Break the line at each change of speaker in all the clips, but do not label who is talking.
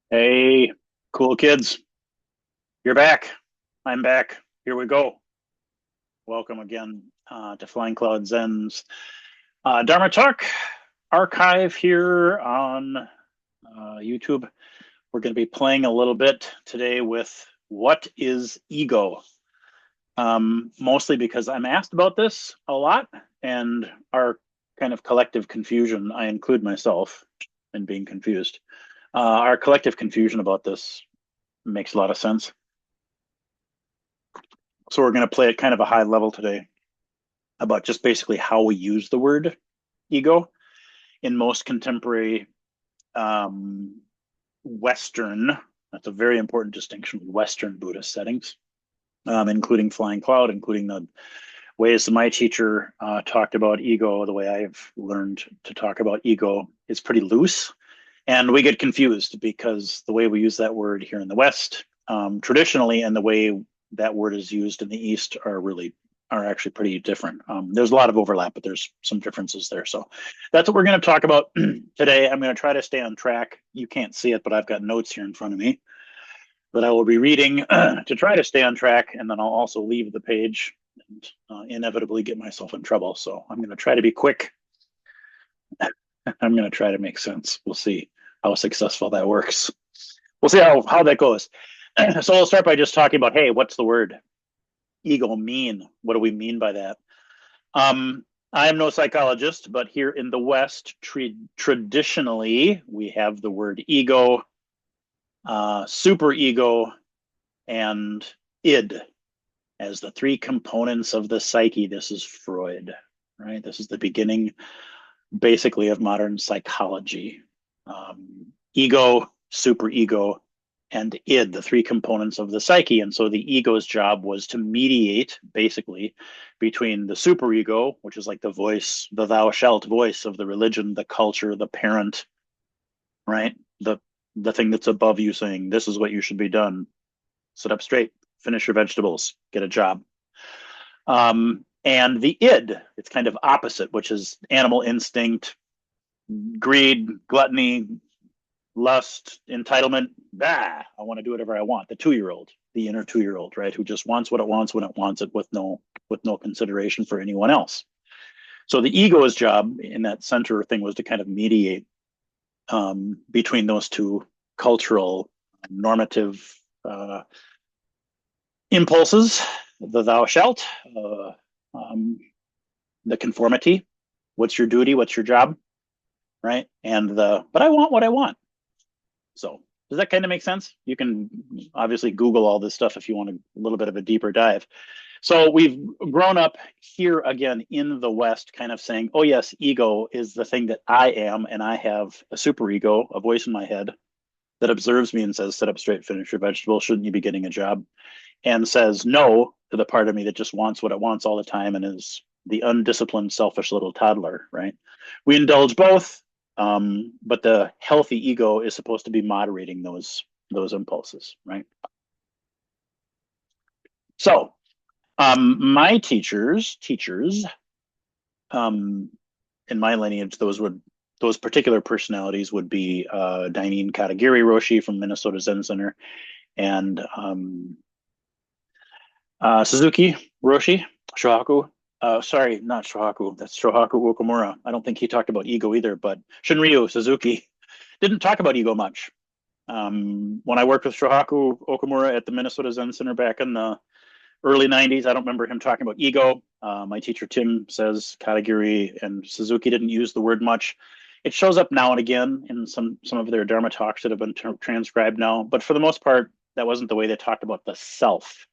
Hey, cool kids, you're back. I'm back. Here we go. Welcome again to Flying Cloud Zen's Dharma Talk archive here on YouTube. We're going to be playing a little bit today with what is ego? Mostly because I'm asked about this a lot and our kind of collective confusion. I include myself in being confused. Our collective confusion about this makes a lot of sense. So we're going to play at kind of a high level today about just basically how we use the word ego in most contemporary um, Western, that's a very important distinction, Western Buddhist settings, including Flying Cloud, including the ways that my teacher talked about ego, the way I've learned to talk about ego is pretty loose. And we get confused because the way we use that word here in the West traditionally and the way that word is used in the East are actually pretty different. There's a lot of overlap, but there's some differences there. So that's what we're going to talk about today. I'm going to try to stay on track. You can't see it, but I've got notes here in front of me that I will be reading to try to stay on track. And then I'll also leave the page and inevitably get myself in trouble. So I'm going to try to be quick. I'm going to try to make sense. We'll see how successful that works. We'll see how that goes. So we'll start by just talking about, hey, what's the word ego mean? What do we mean by that? I am no psychologist, but here in the West, traditionally, we have the word ego, super ego, and id as the three components of the psyche. This is Freud, right? This is the beginning, basically, of modern psychology. Ego, superego, and id, the three components of the psyche. And so the ego's job was to mediate, basically, between the superego, which is like the voice, the thou shalt voice of the religion, the culture, the parent, right? The thing that's above you saying, this is what you should be done. Sit up straight, finish your vegetables, get a job. And the id, it's kind of opposite, which is animal instinct, greed, gluttony, lust, entitlement. Bah, I want to do whatever I want. The 2-year old, the inner 2-year old, right, who just wants what it wants when it wants it with no consideration for anyone else. So the ego's job in that center thing was to kind of mediate between those two cultural normative impulses, the thou shalt, um, the conformity, what's your duty, what's your job, right? And the but I want what I want. So does that kind of make sense? You can obviously Google all this stuff if you want a little bit of a deeper dive. So we've grown up here again in the West, kind of saying, oh, yes, ego is the thing that I am, and I have a super ego, a voice in my head that observes me and says, sit up straight, finish your vegetable, shouldn't you be getting a job? And says no to the part of me that just wants what it wants all the time and is the undisciplined, selfish little toddler, right? We indulge both, but the healthy ego is supposed to be moderating those impulses, right? So, my teachers, um, in my lineage, those particular personalities would be Dainin Katagiri Roshi from Minnesota Zen Center and Suzuki Roshi, Shohaku. Sorry, not Shohaku. That's Shohaku Okamura. I don't think he talked about ego either, but Shinryu Suzuki didn't talk about ego much. When I worked with Shohaku Okamura at the Minnesota Zen Center back in the early 90s, I don't remember him talking about ego. My teacher Tim says Katagiri and Suzuki didn't use the word much. It shows up now and again in some of their Dharma talks that have been transcribed now, but for the most part, that wasn't the way they talked about the self,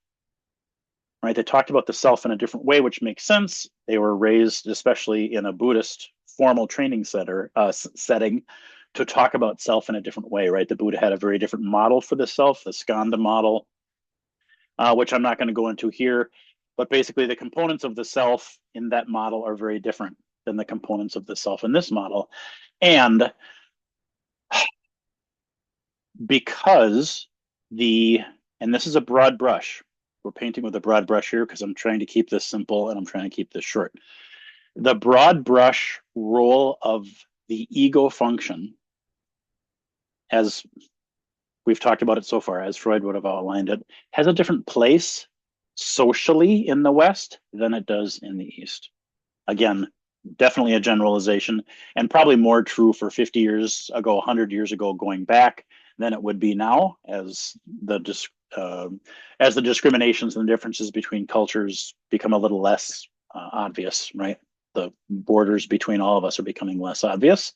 right? They talked about the self in a different way, which makes sense. They were raised, especially in a Buddhist formal training setting, to talk about self in a different way, right? The Buddha had a very different model for the self, the skanda model, which I'm not going to go into here. But basically, the components of the self in that model are very different than the components of the self in this model. And because and this is a broad brush, we're painting with a broad brush here because I'm trying to keep this simple and I'm trying to keep this short. The broad brush role of the ego function as we've talked about it so far, as Freud would have outlined it, has a different place socially in the West than it does in the East. Again, definitely a generalization, and probably more true for 50 years ago, 100 years ago, going back, than it would be now, uh, as the discriminations and the differences between cultures become a little less obvious, right? The borders between all of us are becoming less obvious.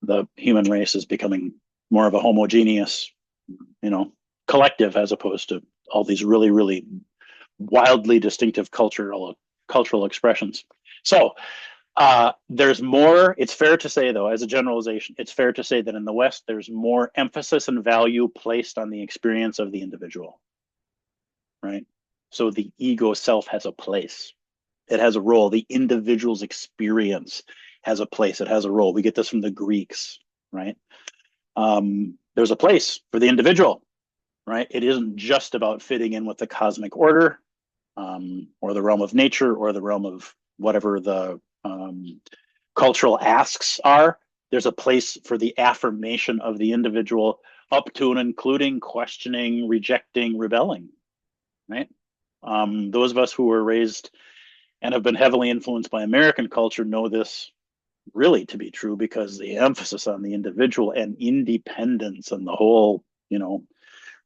The human race is becoming more of a homogeneous, you know, collective, as opposed to all these really, really wildly distinctive cultural expressions. So there's more. It's fair to say, though, as a generalization, it's fair to say that in the West, there's more emphasis and value placed on the experience of the individual, right? So the ego self has a place. It has a role. The individual's experience has a place. It has a role. We get this from the Greeks, right? There's a place for the individual, right? It isn't just about fitting in with the cosmic order, or the realm of nature, or the realm of whatever the cultural asks are. There's a place for the affirmation of the individual, up to and including questioning, rejecting, rebelling, right? Those of us who were raised and have been heavily influenced by American culture know this really to be true, because the emphasis on the individual and independence and the whole,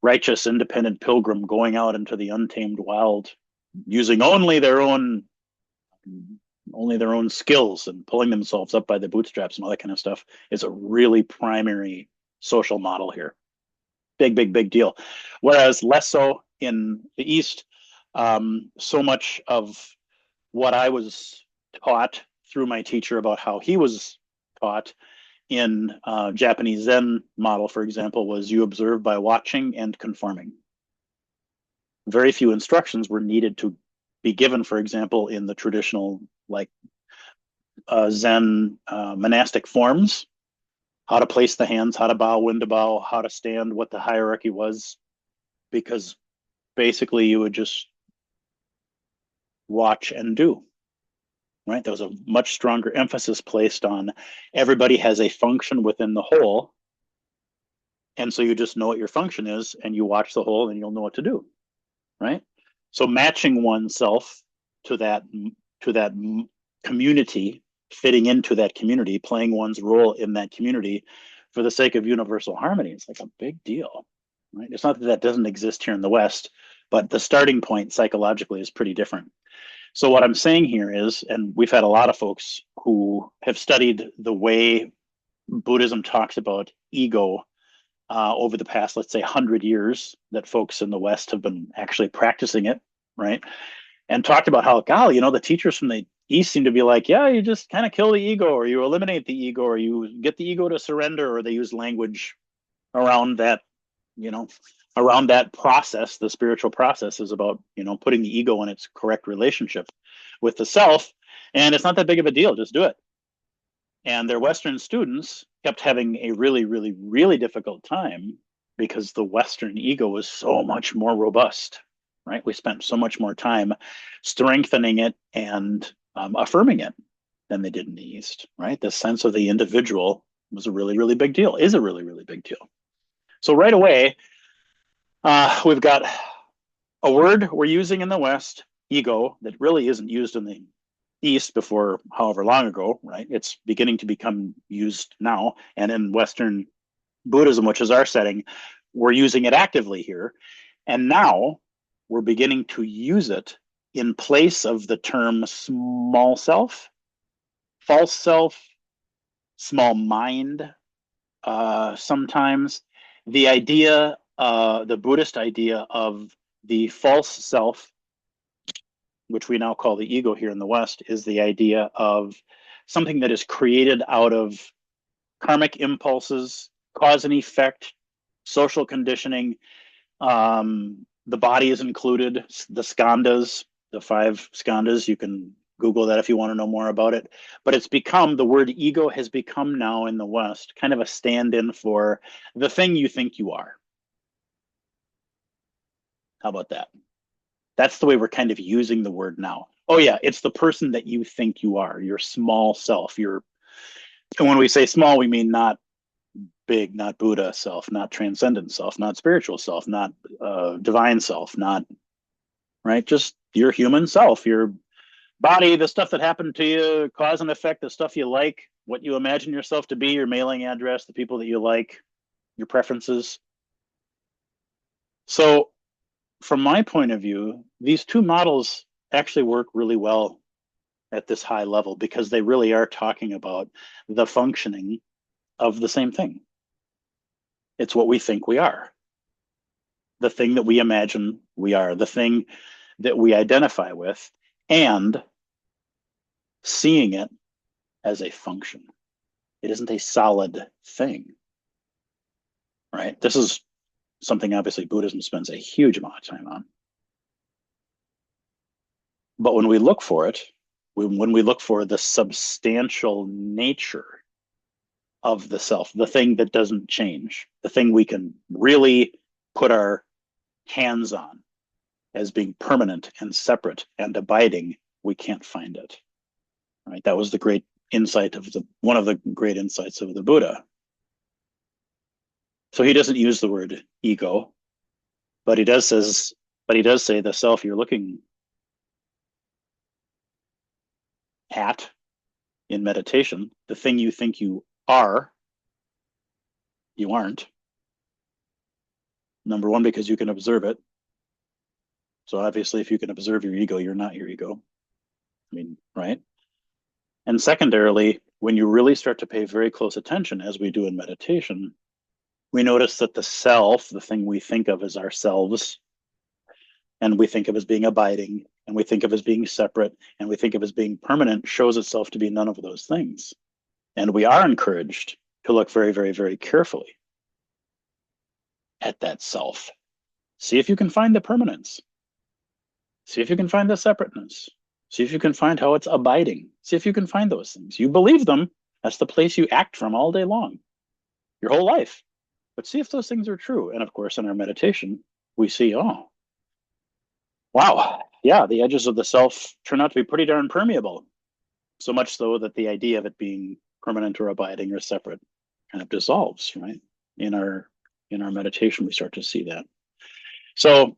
righteous independent pilgrim going out into the untamed wild, using only their own skills and pulling themselves up by the bootstraps and all that kind of stuff, is a really primary social model here. Big, big, big deal. Whereas less so in the East. So much of what I was taught through my teacher about how he was taught in Japanese Zen model, for example, was you observe by watching and conforming. Very few instructions were needed to be given, for example, in the traditional Zen monastic forms, how to place the hands, how to bow, when to bow, how to stand, what the hierarchy was, because basically you would just watch and do, right? There was a much stronger emphasis placed on everybody has a function within the whole. And so you just know what your function is and you watch the whole and you'll know what to do, right? So matching oneself to that community, fitting into that community, playing one's role in that community for the sake of universal harmony, it's like a big deal, right? It's not that that doesn't exist here in the West, but the starting point psychologically is pretty different. So what I'm saying here is, and we've had a lot of folks who have studied the way Buddhism talks about ego over the past, let's say, 100 years, that folks in the West have been actually practicing it, right? And talked about how, golly, the teachers from the East seem to be like, yeah, you just kind of kill the ego, or you eliminate the ego, or you get the ego to surrender, or they use language around that, around that process. The spiritual process is about, putting the ego in its correct relationship with the self. And it's not that big of a deal. Just do it. And their Western students kept having a really, really, really difficult time because the Western ego was so much more robust, right? We spent so much more time strengthening it and affirming it than they did in the East, right? The sense of the individual was a really, really big deal, is a really, really big deal. So right away, we've got a word we're using in the West, ego, that really isn't used in the East before however long ago, right? It's beginning to become used now. And in Western Buddhism, which is our setting, we're using it actively here. And now we're beginning to use it in place of the term small self, false self, small mind, sometimes. The idea, the Buddhist idea of the false self, which we now call the ego here in the West, is the idea of something that is created out of karmic impulses, cause and effect, social conditioning. The body is included, the skandhas, the 5 skandhas. You can Google that if you want to know more about it. But it's become, the word ego has become now in the West kind of a stand-in for the thing you think you are. How about that? That's the way we're kind of using the word now. Oh yeah, it's the person that you think you are, your small self. And when we say small, we mean not big, not Buddha self, not transcendent self, not spiritual self, not divine self, not, right? Just your human self, your body, the stuff that happened to you, cause and effect, the stuff you like, what you imagine yourself to be, your mailing address, the people that you like, your preferences. So, from my point of view, these two models actually work really well at this high level because they really are talking about the functioning of the same thing. It's what we think we are, the thing that we imagine we are, the thing that we identify with, and seeing it as a function. It isn't a solid thing, right? This is something obviously Buddhism spends a huge amount of time on. But when we look for it, when we look for the substantial nature of the self, the thing that doesn't change, the thing we can really put our hands on as being permanent and separate and abiding, we can't find it. Right? That was the great insight of one of the great insights of the Buddha. So he doesn't use the word ego, but he does say the self you're looking at in meditation, the thing you think you are, you aren't. Number one, because you can observe it. So obviously, if you can observe your ego, you're not your ego. I mean, right? And secondarily, when you really start to pay very close attention, as we do in meditation, we notice that the self, the thing we think of as ourselves, and we think of as being abiding, and we think of as being separate, and we think of as being permanent, shows itself to be none of those things. And we are encouraged to look very, very, very carefully at that self. See if you can find the permanence. See if you can find the separateness. See if you can find how it's abiding. See if you can find those things. You believe them. That's the place you act from all day long, your whole life. But see if those things are true. And of course, in our meditation, we see, oh, wow, yeah, the edges of the self turn out to be pretty darn permeable. So much so that the idea of it being permanent or abiding or separate kind of dissolves, right? In our meditation, we start to see that. So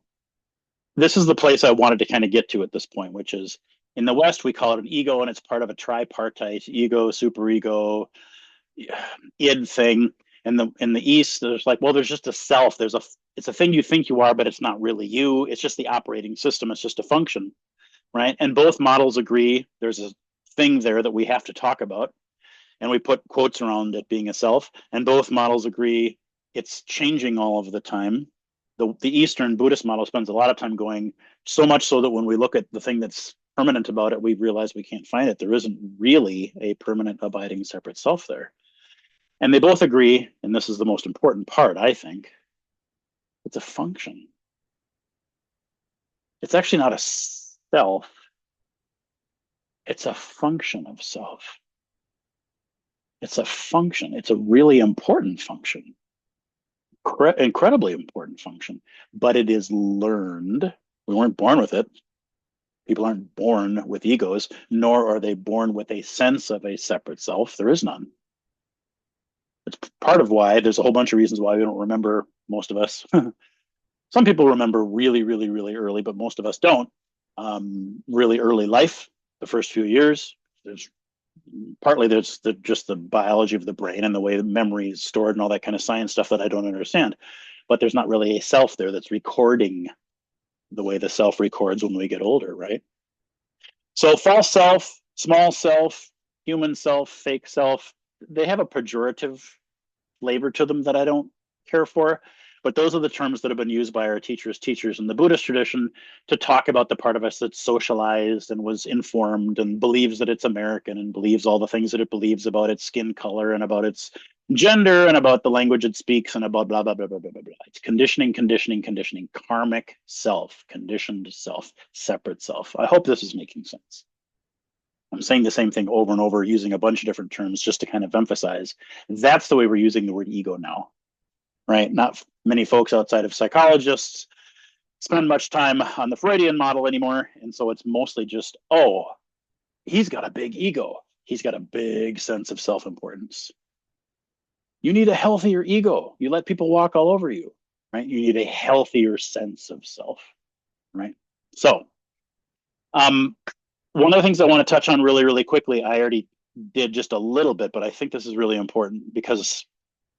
this is the place I wanted to kind of get to at this point, which is in the West, we call it an ego, and it's part of a tripartite ego, superego, id thing. And in the East, there's like, well, there's just a self. It's a thing you think you are, but it's not really you. It's just the operating system. It's just a function, right? And both models agree there's a thing there that we have to talk about, and we put quotes around it being a self. And both models agree it's changing all of the time. The Eastern Buddhist model spends a lot of time going, so much so that when we look at the thing that's permanent about it, we realize we can't find it. There isn't really a permanent, abiding, separate self there. And they both agree, and this is the most important part, I think, it's a function. It's actually not a self, it's a function of self. It's a function. It's a really important function, incredibly important function, but it is learned. We weren't born with it. People aren't born with egos, nor are they born with a sense of a separate self. There is none. It's part of why there's a whole bunch of reasons why we don't remember, most of us. Some people remember really, really, really early, but most of us don't. Really early life, the first few years. There's just the biology of the brain and the way the memory is stored and all that kind of science stuff that I don't understand. But there's not really a self there that's recording the way the self records when we get older, right? So false self, small self, human self, fake self, they have a pejorative flavor to them that I don't care for. But those are the terms that have been used by our teachers in the Buddhist tradition to talk about the part of us that's socialized and was informed and believes that it's American and believes all the things that it believes about its skin color and about its gender and about the language it speaks and about blah, blah, blah, blah, blah, blah, blah. It's conditioning, karmic self, conditioned self, separate self. I hope this is making sense. I'm saying the same thing over and over, using a bunch of different terms just to kind of emphasize that's the way we're using the word ego now, right? Not many folks outside of psychologists spend much time on the Freudian model anymore. And so it's mostly just, oh, he's got a big ego. He's got a big sense of self-importance. You need a healthier ego. You let people walk all over you, right? You need a healthier sense of self, right? So, um, one of the things I want to touch on really, really quickly, I already did just a little bit, but I think this is really important because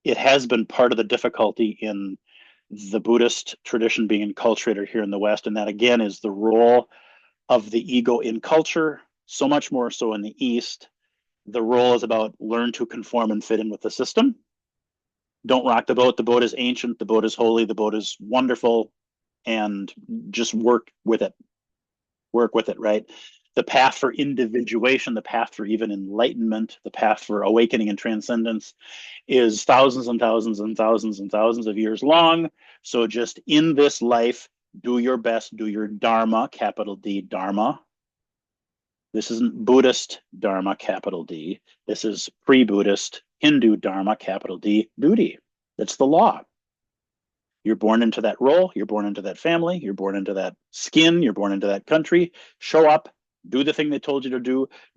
it has been part of the difficulty in the Buddhist tradition being enculturated here in the West. And that again is the role of the ego in culture, so much more so in the East. The role is about learn to conform and fit in with the system. Don't rock the boat. The boat is ancient. The boat is holy. The boat is wonderful. And just work with it. Work with it, right? The path for individuation, the path for even enlightenment, the path for awakening and transcendence is thousands and thousands and thousands and thousands of years long. So just in this life, do your best, do your dharma, capital D, dharma. This isn't Buddhist dharma, capital D. This is pre-Buddhist Hindu dharma, capital D, duty. That's the law. You're born into that role, you're born into that family, you're born into that skin, you're born into that country. Show up, do the thing they told you to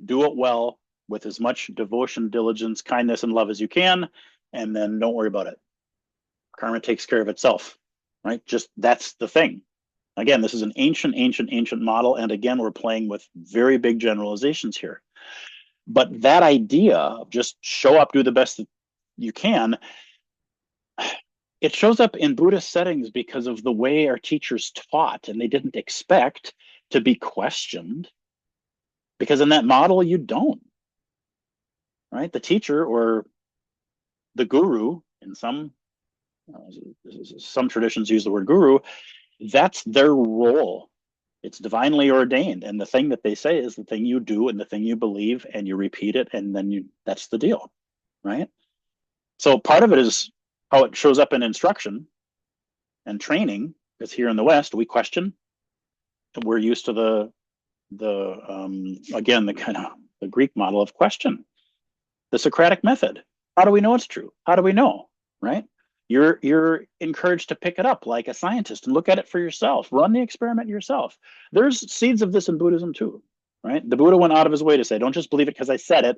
do it well with as much devotion, diligence, kindness, and love as you can, and then don't worry about it. Karma takes care of itself, right? Just that's the thing. Again, this is an ancient, ancient, ancient model. And again, we're playing with very big generalizations here. But that idea of just show up, do the best that you can, it shows up in Buddhist settings because of the way our teachers taught, and they didn't expect to be questioned. Because in that model, you don't, right? The teacher or the guru, in some traditions use the word guru, that's their role. It's divinely ordained. And the thing that they say is the thing you do and the thing you believe, and you repeat it, and then that's the deal, right? So part of it is how it shows up in instruction and training, because here in the West, we question. We're used to again, the kind of the Greek model of question, the Socratic method. How do we know it's true? How do we know, right? You're encouraged to pick it up like a scientist and look at it for yourself. Run the experiment yourself. There's seeds of this in Buddhism too, right? The Buddha went out of his way to say, don't just believe it because I said it.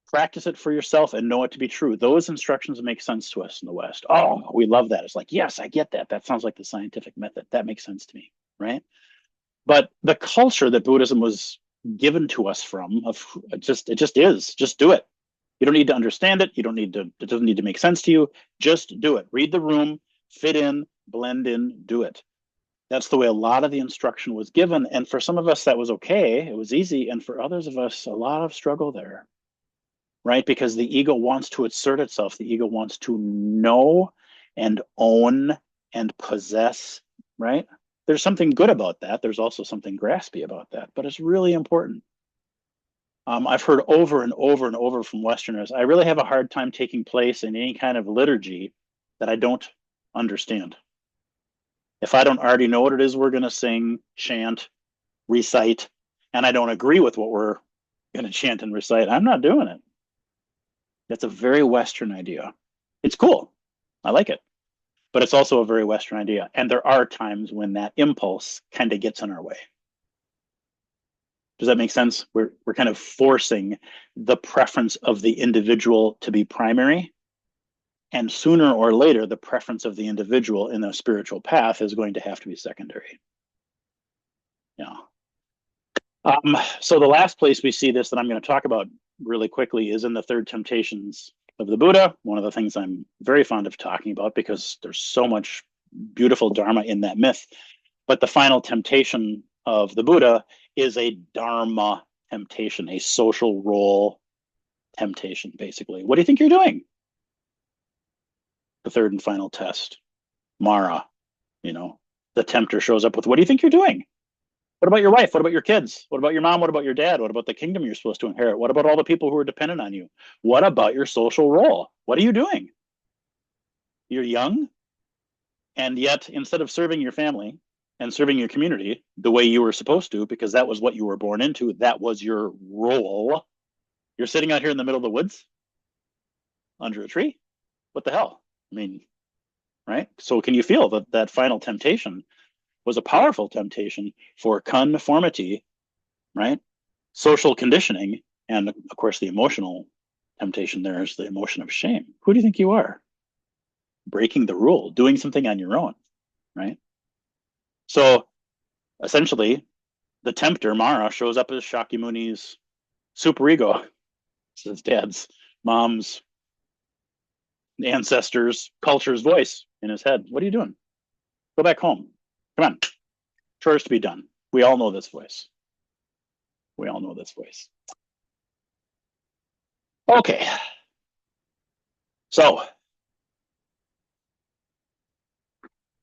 Practice it for yourself and know it to be true. Those instructions make sense to us in the West. Oh, we love that. It's like, yes, I get that. That sounds like the scientific method. That makes sense to me, right? But the culture that Buddhism was given to us from, it just is. Just do it. You don't need to understand it. You don't need to, it doesn't need to make sense to you. Just do it. Read the room, fit in, blend in, do it. That's the way a lot of the instruction was given. And for some of us, that was okay. It was easy. And for others of us, a lot of struggle there, right? Because the ego wants to assert itself. The ego wants to know and own and possess, right? There's something good about that. There's also something graspy about that, but it's really important. I've heard over and over and over from Westerners, I really have a hard time taking place in any kind of liturgy that I don't understand. If I don't already know what it is we're going to sing, chant, recite, and I don't agree with what we're going to chant and recite, I'm not doing it. That's a very Western idea. It's cool. I like it. But it's also a very Western idea. And there are times when that impulse kind of gets in our way. Does that make sense? We're kind of forcing the preference of the individual to be primary. And sooner or later, the preference of the individual in the spiritual path is going to have to be secondary. Yeah. So the last place we see this that I'm going to talk about really quickly is in the third temptations of the Buddha. One of the things I'm very fond of talking about because there's so much beautiful dharma in that myth. But the final temptation of the Buddha is a dharma temptation, a social role temptation, basically. What do you think you're doing? The third and final test. Mara, the tempter shows up with, what do you think you're doing? What about your wife? What about your kids? What about your mom? What about your dad? What about the kingdom you're supposed to inherit? What about all the people who are dependent on you? What about your social role? What are you doing? You're young, and yet instead of serving your family and serving your community the way you were supposed to, because that was what you were born into, that was your role, you're sitting out here in the middle of the woods under a tree. What the hell? I mean, right? So can you feel that final temptation was a powerful temptation for conformity, right? Social conditioning, and of course the emotional temptation there is the emotion of shame. Who do you think you are? Breaking the rule, doing something on your own, right? So essentially, the tempter, Mara, shows up as Shakyamuni's superego. It's his dad's, mom's, ancestors, culture's voice in his head. What are you doing? Go back home. Come on. Chores to be done. We all know this voice. We all know this voice. Okay. So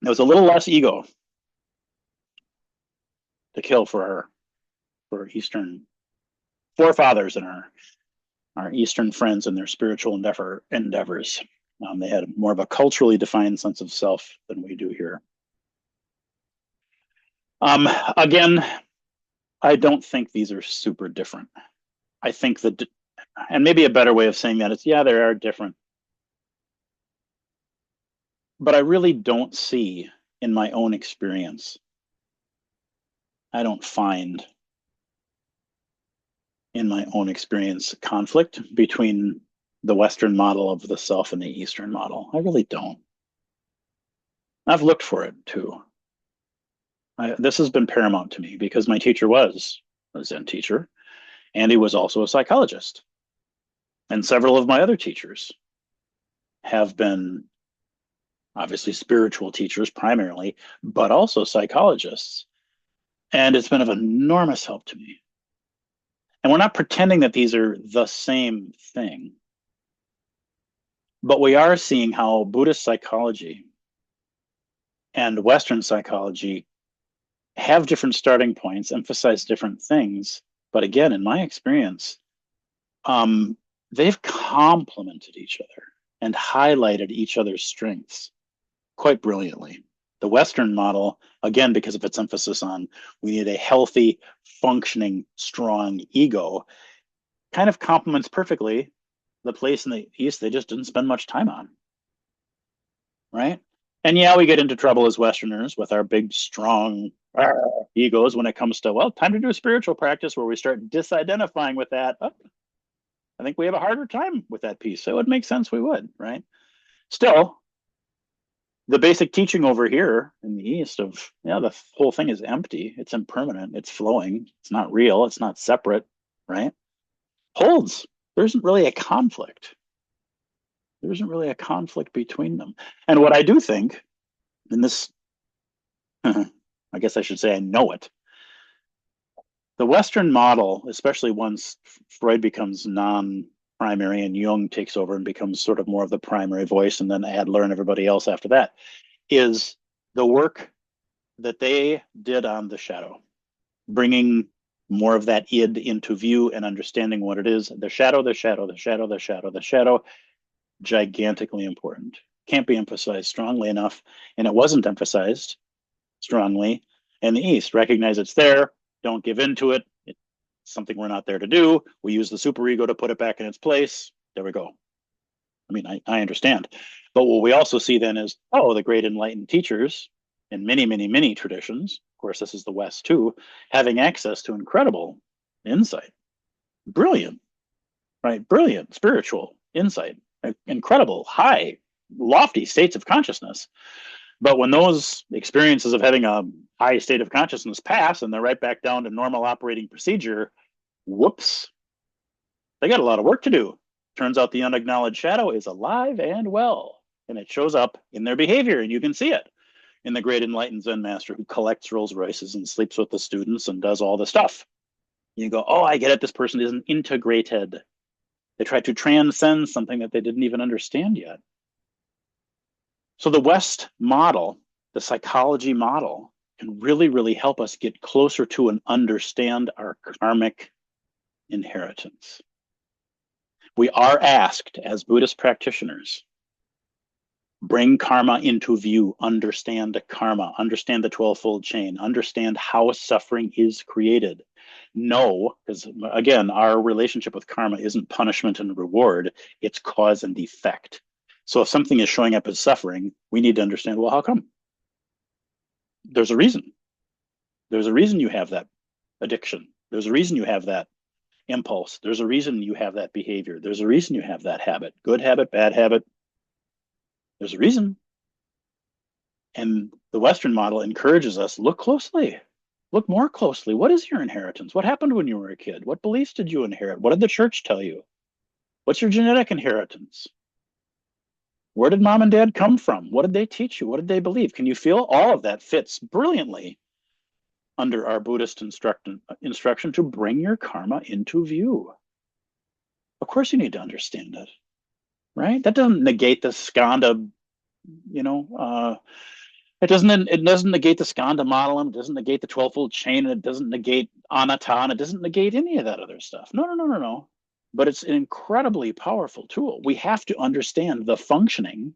it was a little less ego to kill for Eastern forefathers and our Eastern friends and their spiritual endeavors. They had more of a culturally defined sense of self than we do here. Again, I don't think these are super different. I think that, and maybe a better way of saying that is, yeah, they are different. But I really don't see in my own experience, I don't find in my own experience conflict between the Western model of the self and the Eastern model. I really don't. I've looked for it too. This has been paramount to me because my teacher was a Zen teacher, and he was also a psychologist. And several of my other teachers have been obviously spiritual teachers primarily, but also psychologists. And it's been of enormous help to me. And we're not pretending that these are the same thing, but we are seeing how Buddhist psychology and Western psychology have different starting points, emphasize different things. But again, in my experience, they've complemented each other and highlighted each other's strengths quite brilliantly. The Western model, again, because of its emphasis on we need a healthy, functioning, strong ego, kind of complements perfectly the place in the East they just didn't spend much time on. Right? And yeah, we get into trouble as Westerners with our big, strong egos when it comes to, well, time to do a spiritual practice where we start disidentifying with that. Oh, I think we have a harder time with that piece. So it would make sense we would, right? Still, the basic teaching over here in the East of, yeah, the whole thing is empty. It's impermanent. It's flowing. It's not real. It's not separate, right? Holds. There isn't really a conflict. There isn't really a conflict between them. And what I do think, and this, I guess I should say I know it, the Western model, especially once Freud becomes non-primary and Jung takes over and becomes sort of more of the primary voice, and then Adler and everybody else after that, is the work that they did on the shadow, bringing more of that id into view and understanding what it is. The shadow, the shadow, the shadow, the shadow, the shadow, gigantically important. Can't be emphasized strongly enough. And it wasn't emphasized strongly in the East. Recognize it's there. Don't give into it. It's something we're not there to do. We use the superego to put it back in its place. There we go. I mean, I understand. But what we also see then is, oh, the great enlightened teachers in many, many, many traditions, of course, this is the West too, having access to incredible insight. Brilliant, right? Brilliant spiritual insight, incredible, high, lofty states of consciousness. But when those experiences of having a high state of consciousness pass and they're right back down to normal operating procedure, whoops, they got a lot of work to do. Turns out the unacknowledged shadow is alive and well, and it shows up in their behavior, and you can see it in the great enlightened Zen master who collects Rolls Royces and sleeps with the students and does all the stuff. You go, oh, I get it. This person isn't integrated. They try to transcend something that they didn't even understand yet. So the West model, the psychology model, can really, really help us get closer to and understand our karmic inheritance. We are asked as Buddhist practitioners, bring karma into view, understand the karma, understand the 12-fold chain, understand how suffering is created. No, because again, our relationship with karma isn't punishment and reward, it's cause and effect. So if something is showing up as suffering, we need to understand, well, how come? There's a reason. There's a reason you have that addiction. There's a reason you have that impulse. There's a reason you have that behavior. There's a reason you have that habit. Good habit, bad habit. There's a reason. And the Western model encourages us, look closely, look more closely. What is your inheritance? What happened when you were a kid? What beliefs did you inherit? What did the church tell you? What's your genetic inheritance? Where did mom and dad come from? What did they teach you? What did they believe? Can you feel all of that fits brilliantly under our Buddhist instruction to bring your karma into view? Of course, you need to understand it, right? That doesn't negate the skanda, you know, it doesn't negate the skanda model, and it doesn't negate the 12-fold chain, and it doesn't negate anatta, and it doesn't negate any of that other stuff. No, no, no, no, no. But it's an incredibly powerful tool. We have to understand the functioning,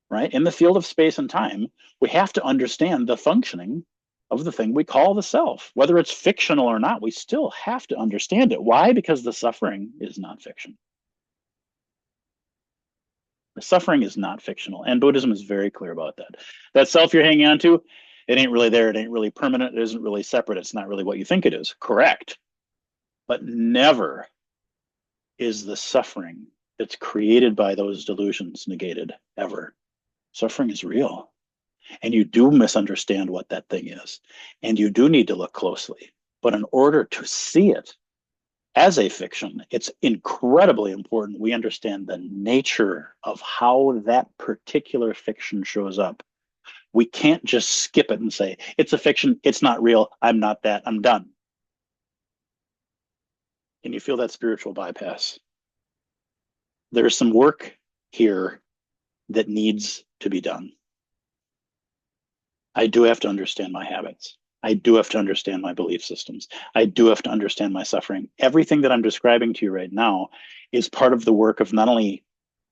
right? In the field of space and time, we have to understand the functioning of the thing we call the self. Whether it's fictional or not, we still have to understand it. Why? Because the suffering is not fiction. The suffering is not fictional. And Buddhism is very clear about that. That self you're hanging on to, it ain't really there. It ain't really permanent. It isn't really separate. It's not really what you think it is. Correct. But never is the suffering that's created by those delusions negated, ever. Suffering is real. And you do misunderstand what that thing is. And you do need to look closely. But in order to see it as a fiction, it's incredibly important we understand the nature of how that particular fiction shows up. We can't just skip it and say, it's a fiction, it's not real, I'm not that, I'm done. Can you feel that spiritual bypass? There's some work here that needs to be done. I do have to understand my habits. I do have to understand my belief systems. I do have to understand my suffering. Everything that I'm describing to you right now is part of the work of not only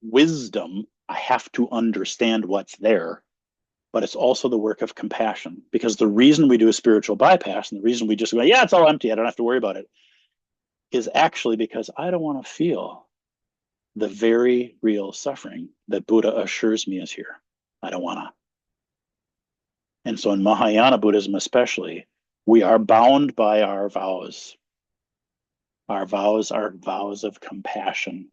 wisdom, I have to understand what's there, but it's also the work of compassion. Because the reason we do a spiritual bypass and the reason we just go, yeah, it's all empty, I don't have to worry about it, is actually because I don't want to feel the very real suffering that Buddha assures me is here. I don't want to. And so in Mahayana Buddhism, especially, we are bound by our vows. Our vows are vows of compassion.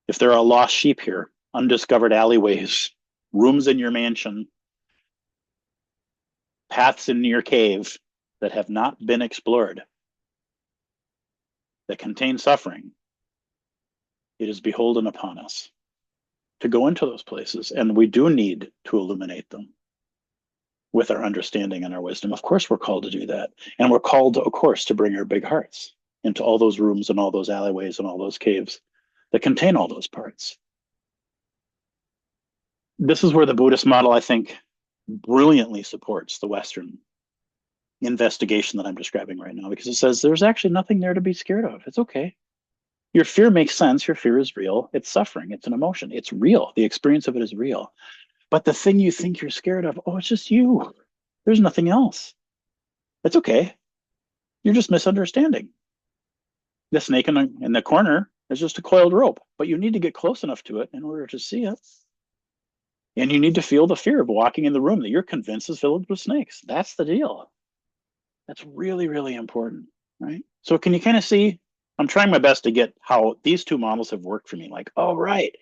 If there are lost sheep here, undiscovered alleyways, rooms in your mansion, paths in your cave that have not been explored, that contain suffering, it is beholden upon us to go into those places. And we do need to illuminate them with our understanding and our wisdom. Of course, we're called to do that. And we're called, of course, to bring our big hearts into all those rooms and all those alleyways and all those caves that contain all those parts. This is where the Buddhist model, I think, brilliantly supports the Western investigation that I'm describing right now, because it says there's actually nothing there to be scared of. It's okay. Your fear makes sense. Your fear is real. It's suffering. It's an emotion. It's real. The experience of it is real. But the thing you think you're scared of, oh, it's just you. There's nothing else. It's okay. You're just misunderstanding. The snake in the corner is just a coiled rope, but you need to get close enough to it in order to see it. And you need to feel the fear of walking in the room that you're convinced is filled with snakes. That's the deal. That's really, really important, right? So can you kind of see? I'm trying my best to get how these two models have worked for me. Like, oh, right.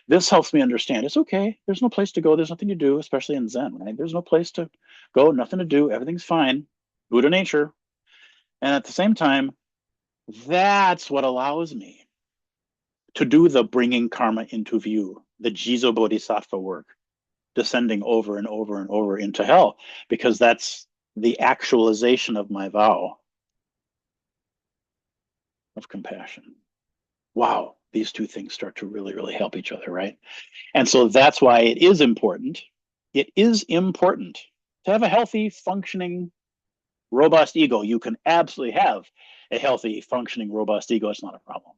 This helps me understand. It's okay. There's no place to go. There's nothing to do, especially in Zen, right? There's no place to go, nothing to do. Everything's fine. Buddha nature. And at the same time, that's what allows me to do the bringing karma into view, the Jizo Bodhisattva work, descending over and over and over into hell, because that's the actualization of my vow of compassion. Wow, these two things start to really, really help each other, right? And so that's why it is important. It is important to have a healthy, functioning, robust ego. You can absolutely have a healthy, functioning, robust ego. It's not a problem.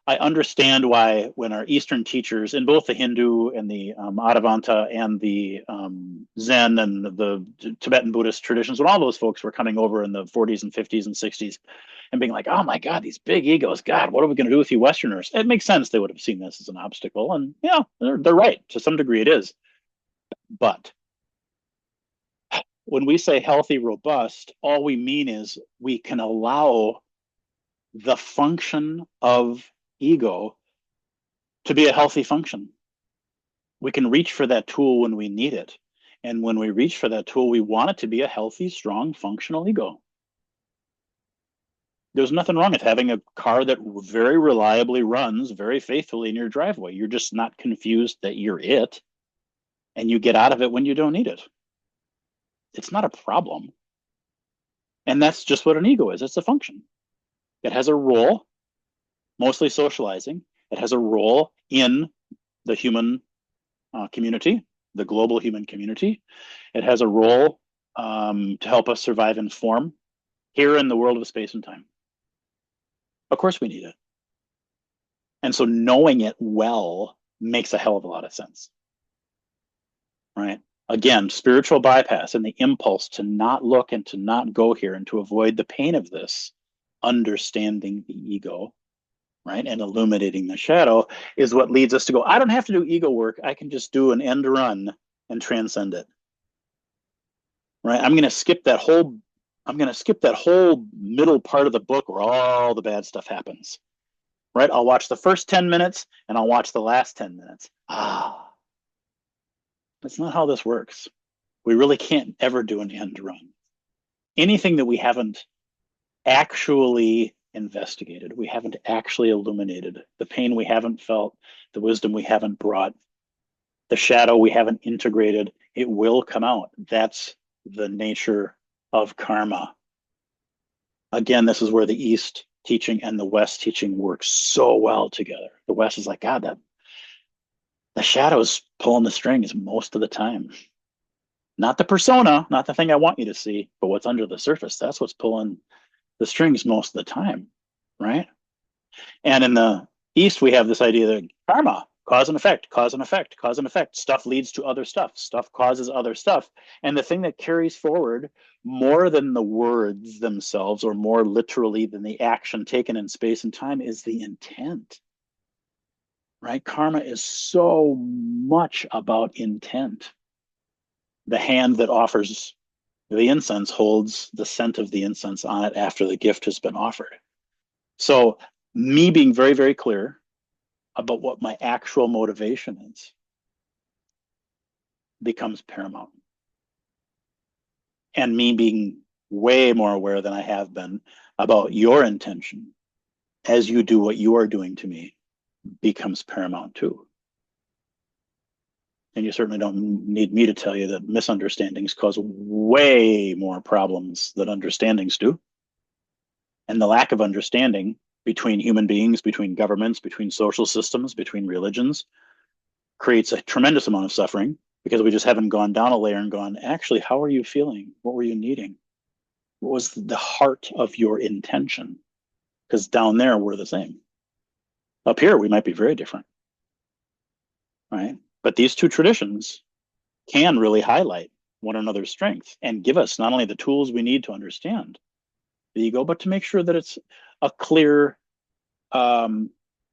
I understand why when our Eastern teachers in both the Hindu and the Advaita and the Zen and the Tibetan Buddhist traditions, when all those folks were coming over in the 40s and 50s and 60s and being like, oh my God, these big egos, God, what are we going to do with you Westerners? It makes sense. They would have seen this as an obstacle. And yeah, they're right. To some degree it is. But when we say healthy, robust, all we mean is we can allow the function of ego to be a healthy function. We can reach for that tool when we need it. And when we reach for that tool, we want it to be a healthy, strong, functional ego. There's nothing wrong with having a car that very reliably runs very faithfully in your driveway. You're just not confused that you're it and you get out of it when you don't need it. It's not a problem. And that's just what an ego is. It's a function. It has a role, mostly socializing. It has a role in the human community, the global human community. It has a role to help us survive and form here in the world of space and time. Of course, we need it. And so knowing it well makes a hell of a lot of sense, right? Again, spiritual bypass and the impulse to not look and to not go here and to avoid the pain of this, understanding the ego, right? And illuminating the shadow is what leads us to go, I don't have to do ego work. I can just do an end run and transcend it, right? I'm going to skip that whole middle part of the book where all the bad stuff happens, right? I'll watch the first 10 minutes and I'll watch the last 10 minutes. That's not how this works. We really can't ever do an end run. Anything that we haven't actually investigated, we haven't actually illuminated, the pain we haven't felt, the wisdom we haven't brought, the shadow we haven't integrated, it will come out. That's the nature of karma. Again, this is where the East teaching and the West teaching work so well together. The West is like, God, that the shadow's pulling the strings most of the time. Not the persona, not the thing I want you to see, but what's under the surface. That's what's pulling the strings most of the time, right? And in the East, we have this idea that karma, cause and effect, cause and effect, cause and effect. Stuff leads to other stuff. Stuff causes other stuff. And the thing that carries forward more than the words themselves, or more literally than the action taken in space and time, is the intent, right? Karma is so much about intent. The hand that offers the incense holds the scent of the incense on it after the gift has been offered. So, me being very, very clear about what my actual motivation is becomes paramount. And me being way more aware than I have been about your intention as you do what you are doing to me becomes paramount too. And you certainly don't need me to tell you that misunderstandings cause way more problems than understandings do. And the lack of understanding between human beings, between governments, between social systems, between religions creates a tremendous amount of suffering because we just haven't gone down a layer and gone, actually, how are you feeling? What were you needing? What was the heart of your intention? Because down there, we're the same. Up here, we might be very different, right? But these two traditions can really highlight one another's strengths and give us not only the tools we need to understand the ego, but to make sure that it's a clear,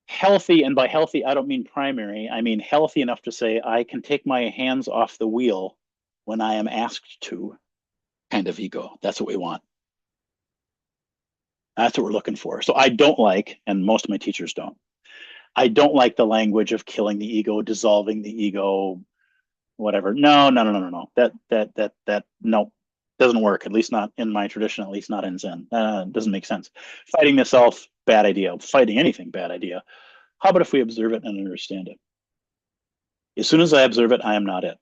healthy, and by healthy, I don't mean primary, I mean healthy enough to say, I can take my hands off the wheel when I am asked to, kind of ego. That's what we want. That's what we're looking for. So I don't like, and most of my teachers don't, I don't like the language of killing the ego, dissolving the ego, whatever. No, no, no, no, no, no. That, no, doesn't work. At least not in my tradition. At least not in Zen. Doesn't make sense. Fighting the self, bad idea. Fighting anything, bad idea. How about if we observe it and understand it? As soon as I observe it, I am not it.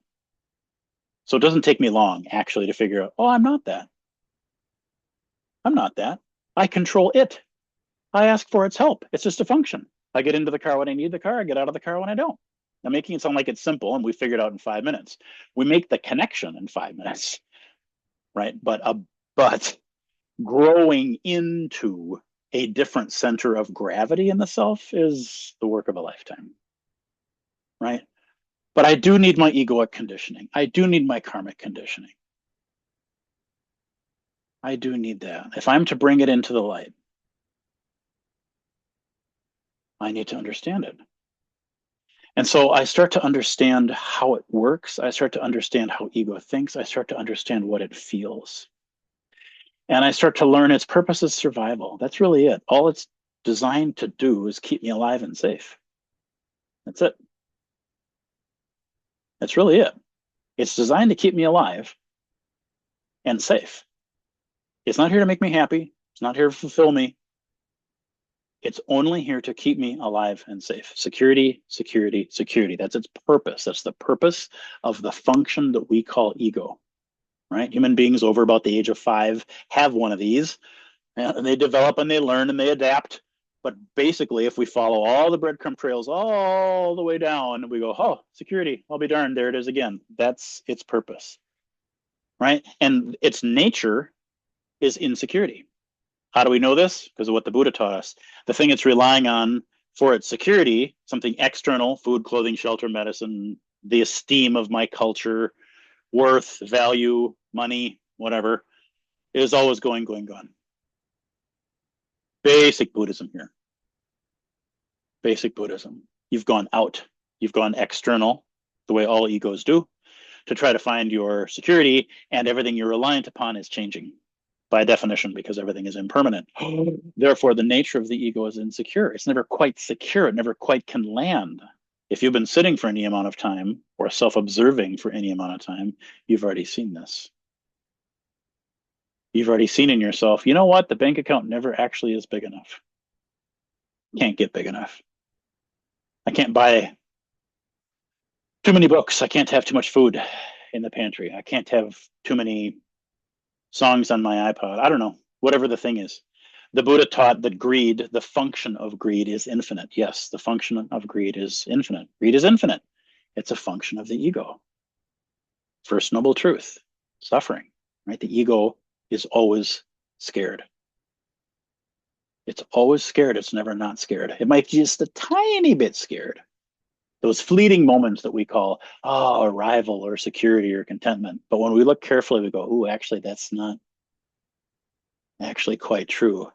So it doesn't take me long actually to figure out, oh, I'm not that. I'm not that. I control it. I ask for its help. It's just a function. I get into the car when I need the car. I get out of the car when I don't. I'm making it sound like it's simple and we figure it out in 5 minutes. We make the connection in 5 minutes, right? But growing into a different center of gravity in the self is the work of a lifetime, right? But I do need my egoic conditioning. I do need my karmic conditioning. I do need that. If I'm to bring it into the light, I need to understand it. And so I start to understand how it works. I start to understand how ego thinks. I start to understand what it feels. And I start to learn its purpose is survival. That's really it. All it's designed to do is keep me alive and safe. That's it. That's really it. It's designed to keep me alive and safe. It's not here to make me happy. It's not here to fulfill me. It's only here to keep me alive and safe. Security, security, security. That's its purpose. That's the purpose of the function that we call ego, right? Human beings over about the age of 5 have one of these, and they develop and they learn and they adapt. But basically, if we follow all the breadcrumb trails all the way down, we go, oh, security, I'll be darned, there it is again. That's its purpose, right? And its nature is insecurity. How do we know this? Because of what the Buddha taught us. The thing it's relying on for its security, something external, food, clothing, shelter, medicine, the esteem of my culture, worth, value, money, whatever, is always going, going, gone. Basic Buddhism here. Basic Buddhism. You've gone out. You've gone external, the way all egos do, to try to find your security, and everything you're reliant upon is changing by definition because everything is impermanent. Therefore, the nature of the ego is insecure. It's never quite secure. It never quite can land. If you've been sitting for any amount of time or self-observing for any amount of time, you've already seen this. You've already seen in yourself, you know what? The bank account never actually is big enough. Can't get big enough. I can't buy too many books. I can't have too much food in the pantry. I can't have too many songs on my iPod. I don't know, whatever the thing is. The Buddha taught that greed, the function of greed is infinite. Yes, the function of greed is infinite. Greed is infinite. It's a function of the ego. First noble truth, suffering, right? The ego is always scared. It's always scared. It's never not scared. It might be just a tiny bit scared. Those fleeting moments that we call, oh, arrival or security or contentment. But when we look carefully, we go, oh, actually, that's not actually quite true.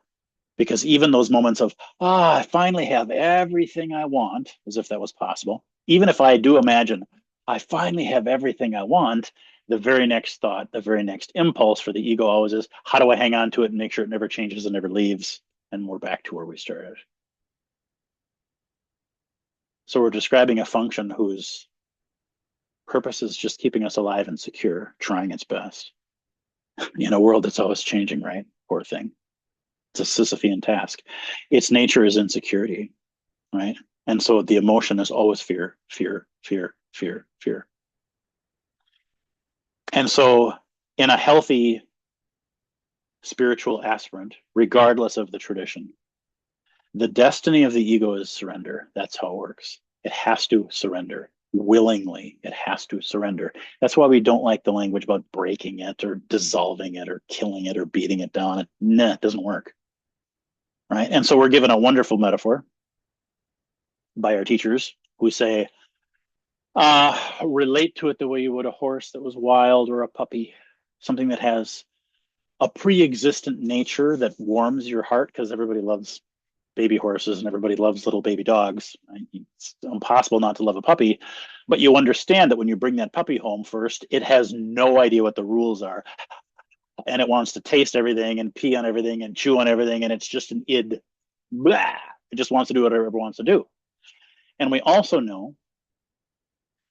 Because even those moments of, ah, I finally have everything I want, as if that was possible, even if I do imagine I finally have everything I want, the very next thought, the very next impulse for the ego always is, how do I hang on to it and make sure it never changes and never leaves? And we're back to where we started. So we're describing a function whose purpose is just keeping us alive and secure, trying its best in a world that's always changing, right? Poor thing. It's a Sisyphean task. Its nature is insecurity, right? And so the emotion is always fear, fear, fear, fear, fear. And so in a healthy spiritual aspirant, regardless of the tradition, the destiny of the ego is surrender. That's how it works. It has to surrender willingly. It has to surrender. That's why we don't like the language about breaking it or dissolving it or killing it or beating it down. Nah, it doesn't work. Right. And so we're given a wonderful metaphor by our teachers who say, relate to it the way you would a horse that was wild or a puppy, something that has a pre-existent nature that warms your heart because everybody loves baby horses and everybody loves little baby dogs. It's impossible not to love a puppy, but you understand that when you bring that puppy home first, it has no idea what the rules are. And it wants to taste everything and pee on everything and chew on everything. And it's just an id. Blah. It just wants to do whatever it wants to do. And we also know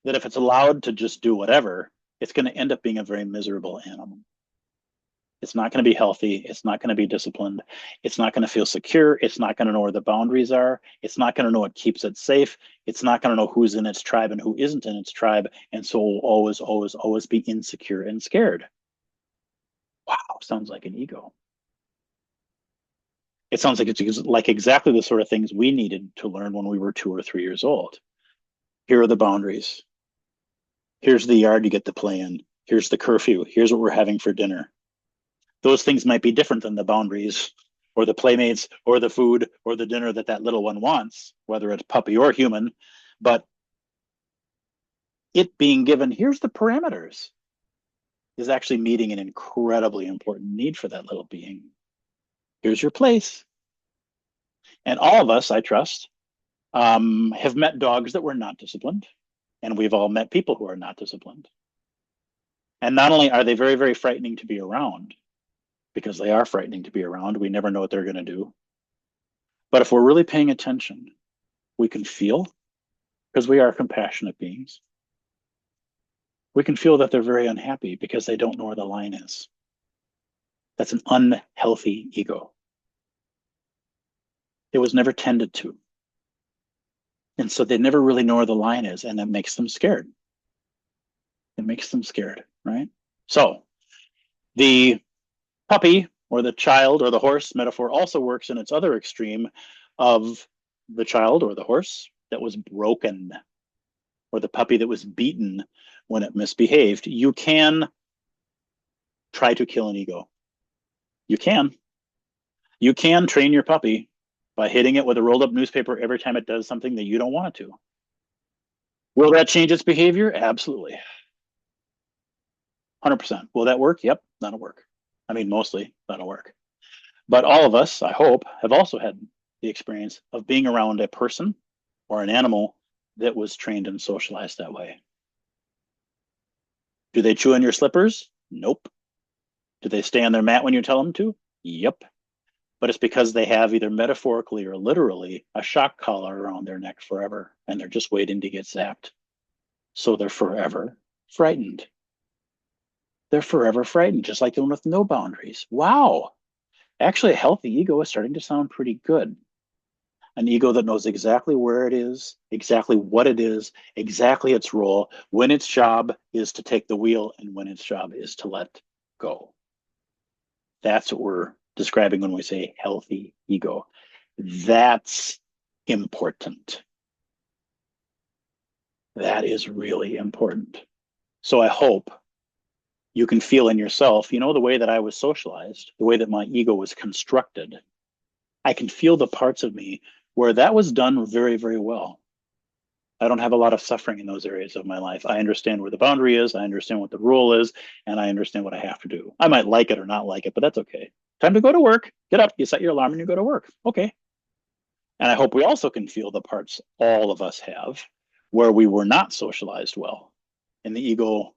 that if it's allowed to just do whatever, it's going to end up being a very miserable animal. It's not going to be healthy. It's not going to be disciplined. It's not going to feel secure. It's not going to know where the boundaries are. It's not going to know what keeps it safe. It's not going to know who's in its tribe and who isn't in its tribe. And so will always, always, always be insecure and scared. Wow, sounds like an ego. It sounds like it's like exactly the sort of things we needed to learn when we were 2 or 3 years old. Here are the boundaries. Here's the yard you get to play in. Here's the curfew. Here's what we're having for dinner. Those things might be different than the boundaries or the playmates or the food or the dinner that that little one wants, whether it's puppy or human. But it being given, here's the parameters, is actually meeting an incredibly important need for that little being. Here's your place. And all of us, I trust, have met dogs that were not disciplined. And we've all met people who are not disciplined. And not only are they very, very frightening to be around, because they are frightening to be around. We never know what they're going to do. But if we're really paying attention, we can feel, because we are compassionate beings, we can feel that they're very unhappy because they don't know where the line is. That's an unhealthy ego. It was never tended to. And so they never really know where the line is, and that makes them scared. It makes them scared, right? So the puppy or the child or the horse metaphor also works in its other extreme of the child or the horse that was broken, or the puppy that was beaten when it misbehaved. You can try to kill an ego. You can. You can train your puppy by hitting it with a rolled up newspaper every time it does something that you don't want it to. Will that change its behavior? Absolutely. 100%. Will that work? Yep, that'll work. I mean, mostly that'll work. But all of us, I hope, have also had the experience of being around a person or an animal that was trained and socialized that way. Do they chew on your slippers? Nope. Do they stay on their mat when you tell them to? Yep. But it's because they have either metaphorically or literally a shock collar around their neck forever, and they're just waiting to get zapped. So they're forever frightened. They're forever frightened, just like the one with no boundaries. Wow. Actually, a healthy ego is starting to sound pretty good. An ego that knows exactly where it is, exactly what it is, exactly its role, when its job is to take the wheel, and when its job is to let go. That's what we're describing when we say healthy ego. That's important. That is really important. So I hope you can feel in yourself, the way that I was socialized, the way that my ego was constructed. I can feel the parts of me where that was done very, very well. I don't have a lot of suffering in those areas of my life. I understand where the boundary is, I understand what the rule is, and I understand what I have to do. I might like it or not like it, but that's okay. Time to go to work. Get up, you set your alarm, and you go to work. Okay. And I hope we also can feel the parts all of us have where we were not socialized well, and the ego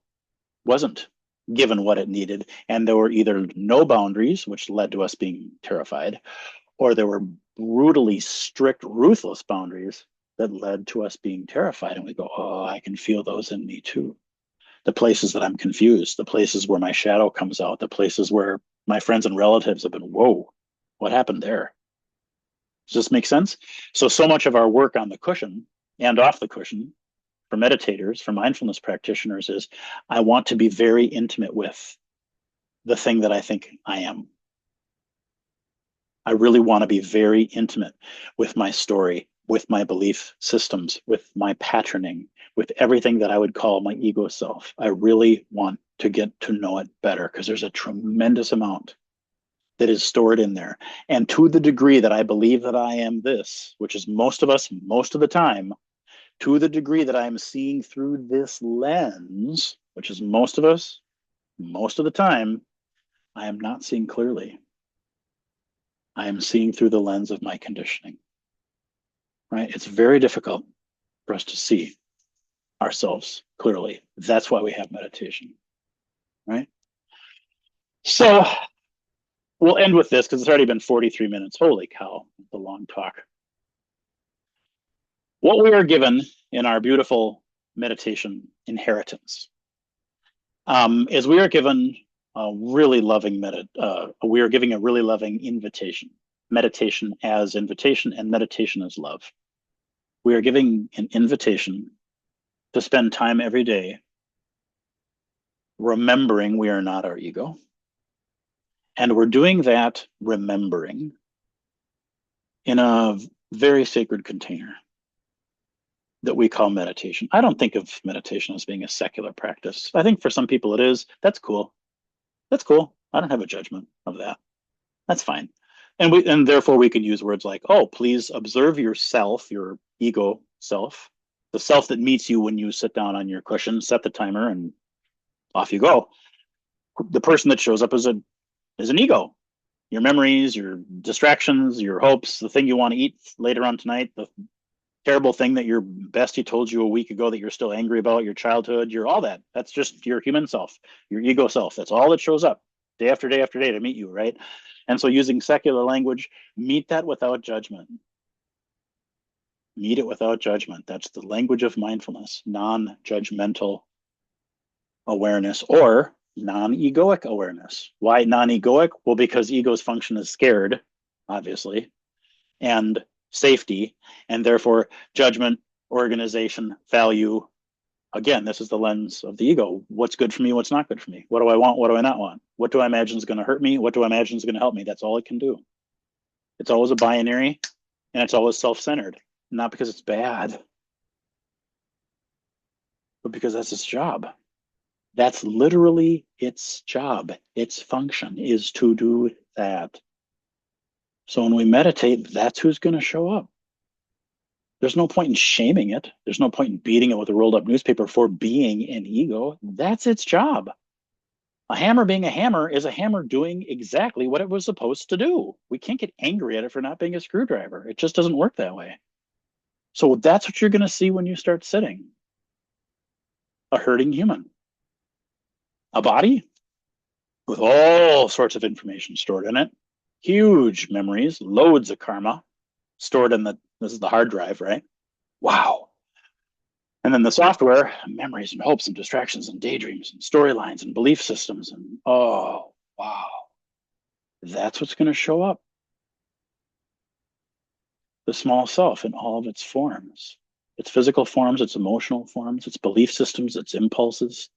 wasn't given what it needed, and there were either no boundaries, which led to us being terrified, or there were brutally strict, ruthless boundaries that led to us being terrified. And we go, oh, I can feel those in me too. The places that I'm confused, the places where my shadow comes out, the places where my friends and relatives have been, whoa, what happened there? Does this make sense? So much of our work on the cushion and off the cushion for meditators, for mindfulness practitioners, is I want to be very intimate with the thing that I think I am. I really want to be very intimate with my story, with my belief systems, with my patterning, with everything that I would call my ego self. I really want to get to know it better because there's a tremendous amount that is stored in there. And to the degree that I believe that I am this, which is most of us, most of the time, to the degree that I'm seeing through this lens, which is most of us, most of the time, I am not seeing clearly. I am seeing through the lens of my conditioning, right? It's very difficult for us to see ourselves clearly. That's why we have meditation, right? So we'll end with this because it's already been 43 minutes. Holy cow, it's a long talk. What we are given in our beautiful meditation inheritance is we are given a really loving we are giving a really loving invitation. Meditation as invitation and meditation as love. We are giving an invitation to spend time every day remembering we are not our ego. And we're doing that remembering in a very sacred container that we call meditation. I don't think of meditation as being a secular practice. I think for some people it is. That's cool. That's cool. I don't have a judgment of that. That's fine. And therefore we can use words like, oh, please observe yourself, your ego self, the self that meets you when you sit down on your cushion, set the timer, and off you go. The person that shows up is an ego. Your memories, your distractions, your hopes, the thing you want to eat later on tonight, the terrible thing that your bestie told you a week ago that you're still angry about, your childhood, your all that. That's just your human self, your ego self. That's all that shows up. day after day after day to meet you, right? And so using secular language, meet that without judgment. Meet it without judgment. That's the language of mindfulness, non-judgmental awareness or non-egoic awareness. Why non-egoic? Well, because ego's function is scared, obviously, and safety, and therefore judgment, organization, value. Again, this is the lens of the ego. What's good for me? What's not good for me? What do I want? What do I not want? What do I imagine is going to hurt me? What do I imagine is going to help me? That's all it can do. It's always a binary, and it's always self-centered. Not because it's bad, but because that's its job. That's literally its job. Its function is to do that. So when we meditate, that's who's going to show up. There's no point in shaming it. There's no point in beating it with a rolled up newspaper for being an ego. That's its job. A hammer being a hammer is a hammer doing exactly what it was supposed to do. We can't get angry at it for not being a screwdriver. It just doesn't work that way. So that's what you're going to see when you start sitting. A hurting human. A body with all sorts of information stored in it. Huge memories, loads of karma stored in this is the hard drive, right? Wow. And then the software, memories and hopes and distractions and daydreams and storylines and belief systems. And oh, wow. That's what's going to show up. The small self in all of its forms, its physical forms, its emotional forms, its belief systems, its impulses,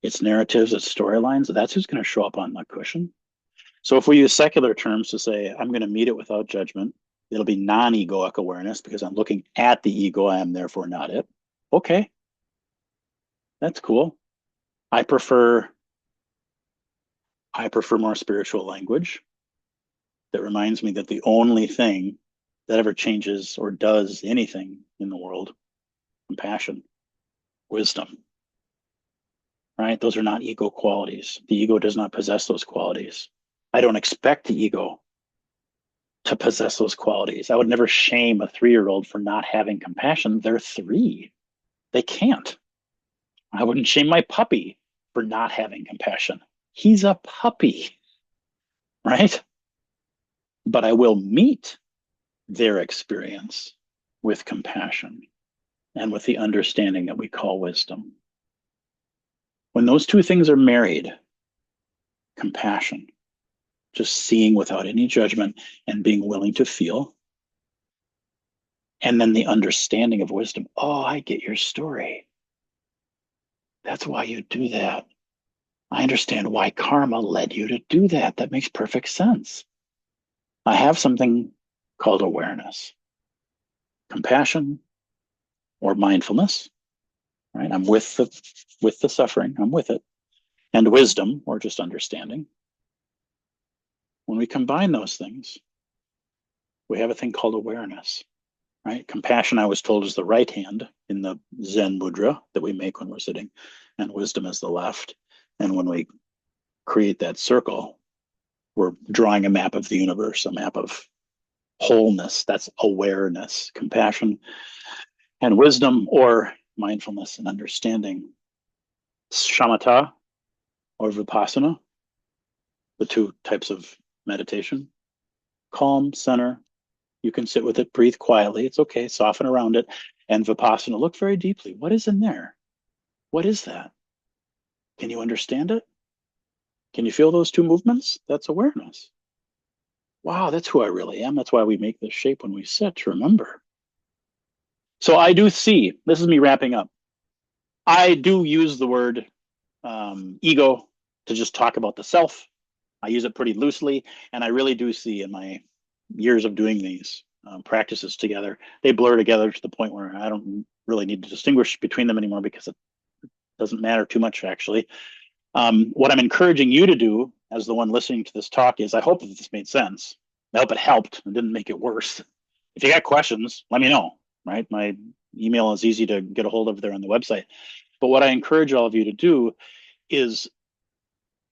its narratives, its storylines. That's who's going to show up on the cushion. So if we use secular terms to say, I'm going to meet it without judgment, it'll be non-egoic awareness because I'm looking at the ego. I am therefore not it. Okay. That's cool. I prefer more spiritual language that reminds me that the only thing that ever changes or does anything in the world, compassion, wisdom, right? Those are not ego qualities. The ego does not possess those qualities. I don't expect the ego to possess those qualities. I would never shame a 3-year-old for not having compassion. They're 3. They can't. I wouldn't shame my puppy for not having compassion. He's a puppy, right? But I will meet their experience with compassion and with the understanding that we call wisdom. When those two things are married, compassion, just seeing without any judgment and being willing to feel, and then the understanding of wisdom. Oh, I get your story. That's why you do that. I understand why karma led you to do that. That makes perfect sense. I have something called awareness, compassion, or mindfulness, right? I'm with the suffering, I'm with it, and wisdom, or just understanding. When we combine those things, we have a thing called awareness, right? Compassion, I was told, is the right hand in the Zen mudra that we make when we're sitting, and wisdom is the left. And when we create that circle, we're drawing a map of the universe, a map of wholeness. That's awareness, compassion, and wisdom, or mindfulness and understanding. Shamatha or vipassana, the two types of meditation. Calm, center. You can sit with it, breathe quietly. It's okay. Soften around it. And vipassana, look very deeply. What is in there? What is that? Can you understand it? Can you feel those two movements? That's awareness. Wow, that's who I really am. That's why we make this shape when we sit, remember. So I do see, this is me wrapping up. I do use the word ego to just talk about the self. I use it pretty loosely, and I really do see in my years of doing these practices together, they blur together to the point where I don't really need to distinguish between them anymore because it doesn't matter too much, actually. What I'm encouraging you to do as the one listening to this talk is I hope that this made sense. I hope it helped and didn't make it worse. If you got questions, let me know, right? My email is easy to get a hold of there on the website. But what I encourage all of you to do is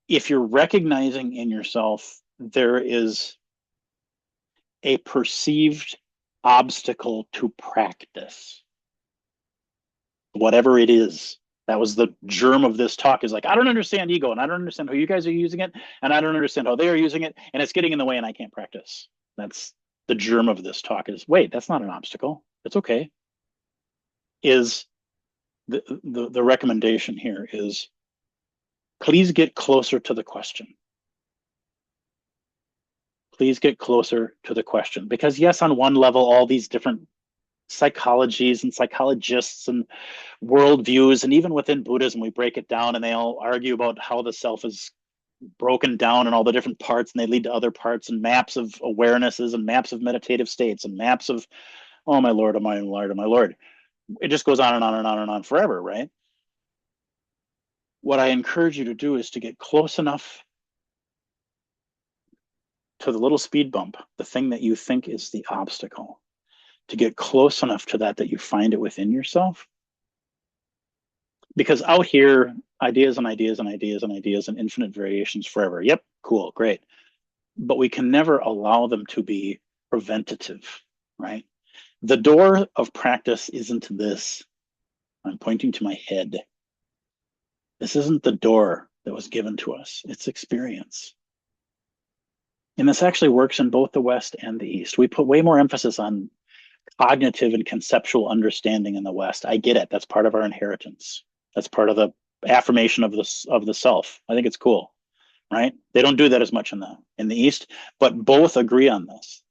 if you're recognizing in yourself there is a perceived obstacle to practice, whatever it is, That was the germ of this talk, is like, I don't understand ego, and I don't understand how you guys are using it, and I don't understand how they are using it, and it's getting in the way and I can't practice. That's the germ of this talk, is wait, that's not an obstacle. It's okay. Is the recommendation here is please get closer to the question. Please get closer to the question. Because yes, on one level, all these different psychologies and psychologists and worldviews, and even within Buddhism, we break it down and they all argue about how the self is broken down and all the different parts, and they lead to other parts and maps of awarenesses and maps of meditative states and maps of, oh my Lord, oh my Lord, oh my Lord. It just goes on and on and on and on forever, right? What I encourage you to do is to get close enough to the little speed bump, the thing that you think is the obstacle, to get close enough to that you find it within yourself. Because out here, ideas and ideas and ideas and ideas and infinite variations forever. Yep, cool, great. But we can never allow them to be preventative, right? The door of practice isn't this. I'm pointing to my head. This isn't the door that was given to us. It's experience. And this actually works in both the West and the East. We put way more emphasis on cognitive and conceptual understanding in the West. I get it. That's part of our inheritance. That's part of the affirmation of the self. I think it's cool, right? They don't do that as much in the East, but both agree on this.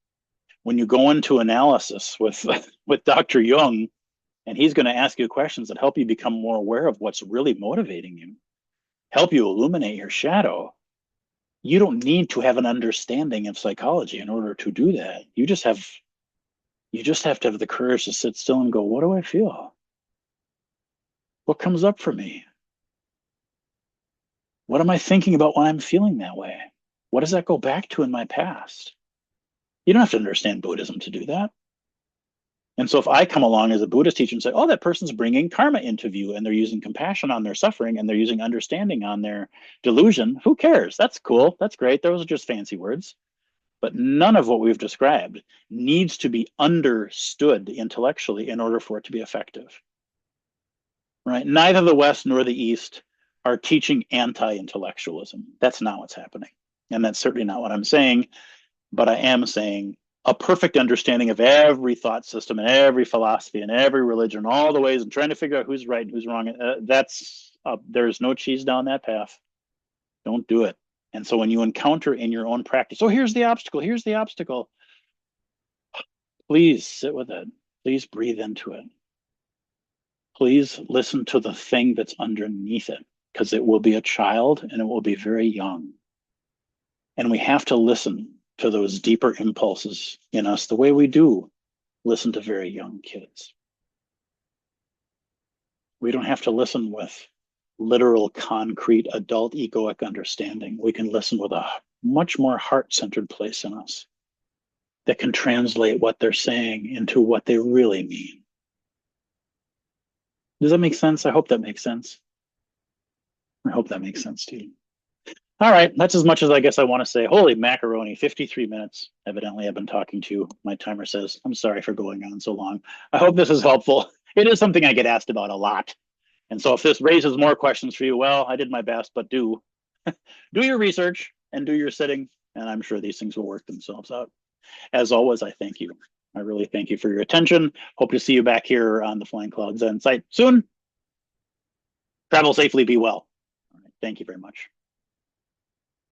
When you go into analysis with with Dr. Jung, and he's going to ask you questions that help you become more aware of what's really motivating you, help you illuminate your shadow. You don't need to have an understanding of psychology in order to do that. You just have to have the courage to sit still and go, what do I feel? What comes up for me? What am I thinking about when I'm feeling that way? What does that go back to in my past? You don't have to understand Buddhism to do that. And so if I come along as a Buddhist teacher and say, oh, that person's bringing karma into view and they're using compassion on their suffering and they're using understanding on their delusion, who cares? That's cool. That's great. Those are just fancy words. But none of what we've described needs to be understood intellectually in order for it to be effective. Right? Neither the West nor the East are teaching anti-intellectualism. That's not what's happening. And that's certainly not what I'm saying. But I am saying a perfect understanding of every thought system and every philosophy and every religion, all the ways, and trying to figure out who's right and who's wrong. There's no cheese down that path. Don't do it. And so when you encounter in your own practice, oh, here's the obstacle, please sit with it. Please breathe into it. Please listen to the thing that's underneath it, because it will be a child and it will be very young. And we have to listen to those deeper impulses in us the way we do listen to very young kids. We don't have to listen with literal, concrete, adult egoic understanding. We can listen with a much more heart-centered place in us that can translate what they're saying into what they really mean. Does that make sense? I hope that makes sense. I hope that makes sense to you. All right, that's as much as I guess I want to say. Holy macaroni, 53 minutes. Evidently, I've been talking to, my timer says. I'm sorry for going on so long. I hope this is helpful. It is something I get asked about a lot. And so if this raises more questions for you, well, I did my best, but do your research and do your sitting, and I'm sure these things will work themselves out. As always, I thank you. I really thank you for your attention. Hope to see you back here on the Flying Cloud Zen site soon. Travel safely, be well. All right, thank you very much.